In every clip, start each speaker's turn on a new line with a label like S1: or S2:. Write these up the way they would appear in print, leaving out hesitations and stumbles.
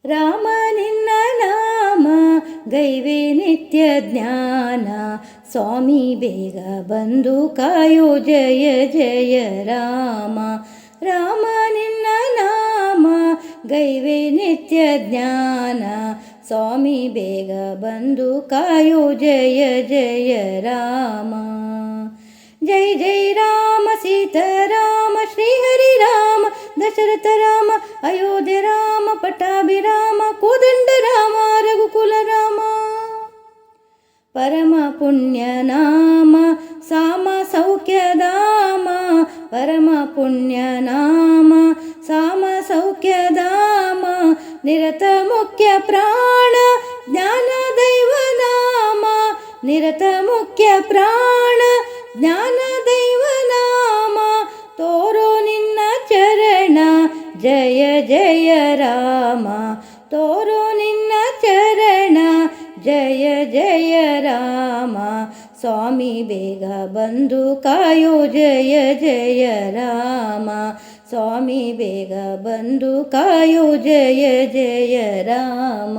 S1: ರಾಮ ನಿನ್ನ ನಾಮ ಗೈವೆ ನಿತ್ಯ ಜ್ಞಾನ, ಸ್ವಾಮಿ ಬೇಗ ಬಂದು ಕಾಯೋ ಜಯ ಜಯ ರಾಮ. ರಾಮ ನಿನ್ನ ನಾಮ ಗೈವೆ ನಿತ್ಯ ಜ್ಞಾನ, ಸ್ವಾಮಿ ಬೇಗ ಬಂದು ಕಾಯೋ ಜಯ ಜಯ ರಾಮ. ಜೈ ಜೈ ರಾಮ ಸೀತಾರಾಮ ಶ್ರೀಹರಿ ರಾಮ ದಶರಥ ರಾಮ ಅಯೋಧ್ಯೆ ರಾಮ ಪಟ್ಟಾಭಿರಾಮ ಕೋದಂಡ ರಾಮ ರಘುಕುಲ ರಾಮ. ಪರಮ ಪುಣ್ಯ ನಾಮ ಸಾಮ ಸೌಖ್ಯಧಾಮ, ಪರಮ ಪುಣ್ಯ ನಾಮ ಸಾಮ ಸೌಖ್ಯಧಾಮ, ನಿರತ ಮುಖ್ಯ ಪ್ರಾಣ ಜ್ಞಾನ ದೈವ ನಾಮ, ನಿರತ ಮುಖ್ಯ ಪ್ರಾಣ ಜ್ಞಾನ ದೈವ ನಾಮ. ತೋರೋ ನಿನ್ನ ಚರಣ ಜಯ ಜಯ ರಾಮ, ತೋರೋ ನಿನ್ನ ಚರಣ ಜಯ ಜಯ ರಾಮ. ಸ್ವಾಮಿ ಬೇಗ ಬಂದು ಕಾಯೋ ಜಯ ಜಯ ರಾಮ, ಸ್ವಾಮಿ ಬೇಗ ಬಂದು ಕಾಯೋ ಜಯ ಜಯ ರಾಮ.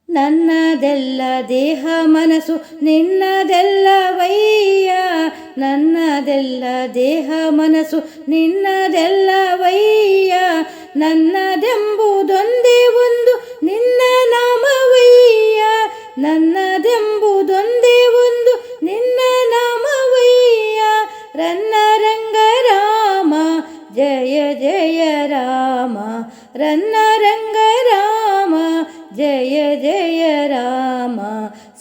S1: ನನ್ನದೆಲ್ಲ ದೇಹ ಮನಸ್ಸು ನಿನ್ನದೆಲ್ಲವಯ್ಯ, ನನ್ನದೆಲ್ಲ ದೇಹ ಮನಸ್ಸು ನಿನ್ನದೆಲ್ಲವಯ್ಯ, ನನ್ನದೆಂಬುದೊಂದೇ ಒಂದು ನಿನ್ನ ನಾಮವಯ್ಯ, ನನ್ನದೆಂಬುದೊಂದೇ ಒಂದು ನಿನ್ನ ನಾಮವಯ್ಯ. ರನ್ನ ರಂಗ ರಾಮ ಜಯ ಜಯ ರಾಮ, ರನ್ನ ರಂಗ ರಾಮ ಜಯ ಜಯ ರಾಮ.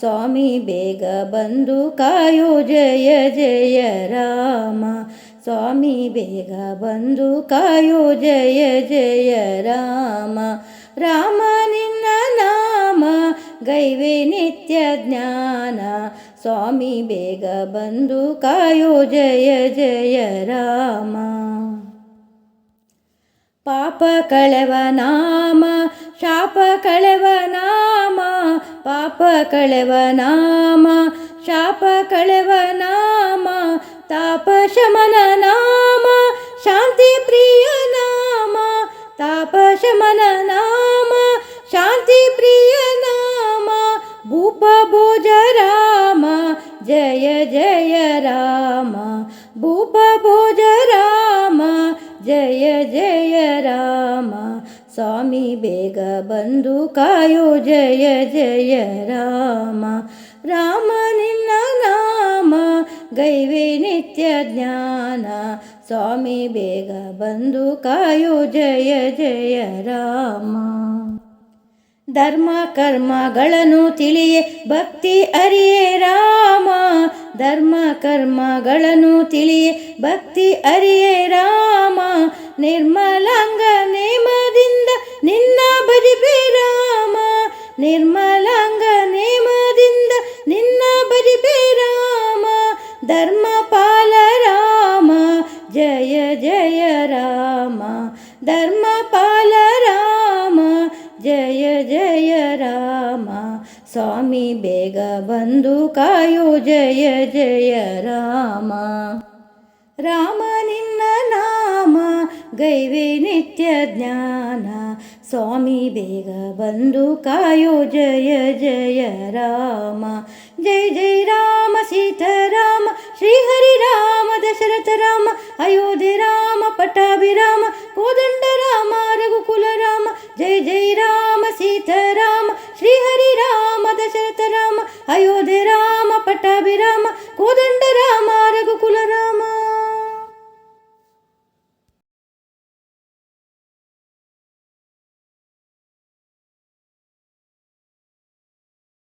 S1: ಸ್ವಾಮಿ ಬೇಗ ಬಂದು ಕಾಯೋ ಜಯ ಜಯ ರಾಮ, ಸ್ವಾಮಿ ಬೇಗ ಬಂದು ಕಾಯೋ ಜಯ ಜಯ ರಾಮ. ರಾಮ ನಿನ್ನ ನಾಮ ಗೈವೆ ನಿತ್ಯ ಜ್ಞಾನ, ಸ್ವಾಮಿ ಬೇಗ ಬಂದು ಕಾಯೋ ಜಯ ಜಯ ರಾಮ. ಪಾಪ ಕಳೆವ ನಾಮ ಶಾಪ ಕಳೆವ ನಾಮ, ಪಾಪ ಕಳೆವ ನಾಮ ಶಾಪ ಕಳೆವ ನಾಮ, ತಾಪ ಶಮನ ನಾಮ ಶಾಂತಿ ಪ್ರಿಯ ನಾಮ, ತಾಪ ಶಮನ ನಾಮ ಶಾಂತಿ ಪ್ರಿಯ ನಾಮ. ಭೂಪ ಭೋಜ ರಾಮ ಜಯ ಜಯ ರಾಮ, ಭೂಪ ಭೋಜ ರಾಮ ಜಯ ಜಯ ರಾಮ. ಸ್ವಾಮಿ ಬೇಗ ಬಂದು ಕಾಯೋ ಜಯ ಜಯ ರಾಮ. ರಾಮ ನಿನ್ನ ನಾಮ ಗೈವೆ ನಿತ್ಯ ಜ್ಞಾನ, ಸ್ವಾಮಿ ಬೇಗ ಬಂದು ಕಾಯೋ ಜಯ ಜಯ ರಾಮ. ಧರ್ಮ ಕರ್ಮಗಳನ್ನು ತಿಳಿಯೇ ಭಕ್ತಿ ಅರಿಯೇ ರಾಮ, ಧರ್ಮ ಕರ್ಮಗಳನ್ನು ತಿಳಿಯೇ ಭಕ್ತಿ ಅರಿಯೇ ರಾಮ. ನಿರ್ಮಲಾಂಗ ನೇಮದಿಂದ ನಿನ್ನ ಭಜಿಪೆ ರಾಮ, ನಿರ್ಮಲಾಂಗ ನೇಮದಿಂದ ನಿನ್ನ ಭಜಿಪೆ ರಾಮ. ಧರ್ಮಪಾಲ ರಾಮ ಜಯ ಜಯ ರಾಮ, ಧರ್ಮಪಾಲ ರಾಮ ಜಯ ಜಯ ರಾಮ. ಸ್ವಾಮಿ ಬೇಗ ಬಂದು ಕಾಯೋ ಜಯ ಜಯ ರಾಮ. ರಾಮ ನಿನ್ನ ನಾಮ ಗೈವೆ ನಿತ್ಯ ಜ್ಞಾನ, ಸ್ವಾಮಿ ಬೇಗ ಬಂದು ಕಾಯೋ ಜಯ ಜಯ ರಾಮ. ಜೈ ಜೈ ರಾಮ ಸೀತಾರಾಮ ಶ್ರೀಹರಿ ರಾಮ ದಶರಥ ರಾಮ ಅಯೋಧ್ಯೆ ರಾಮ ಪಟ್ಟಾಭಿರಾಮ ಕೋದಂಡ ರಾಮ ರಘುಕುಲ ರಾಮ. ಜೈ ಜೈ ರಾಮ ಸೀತಾ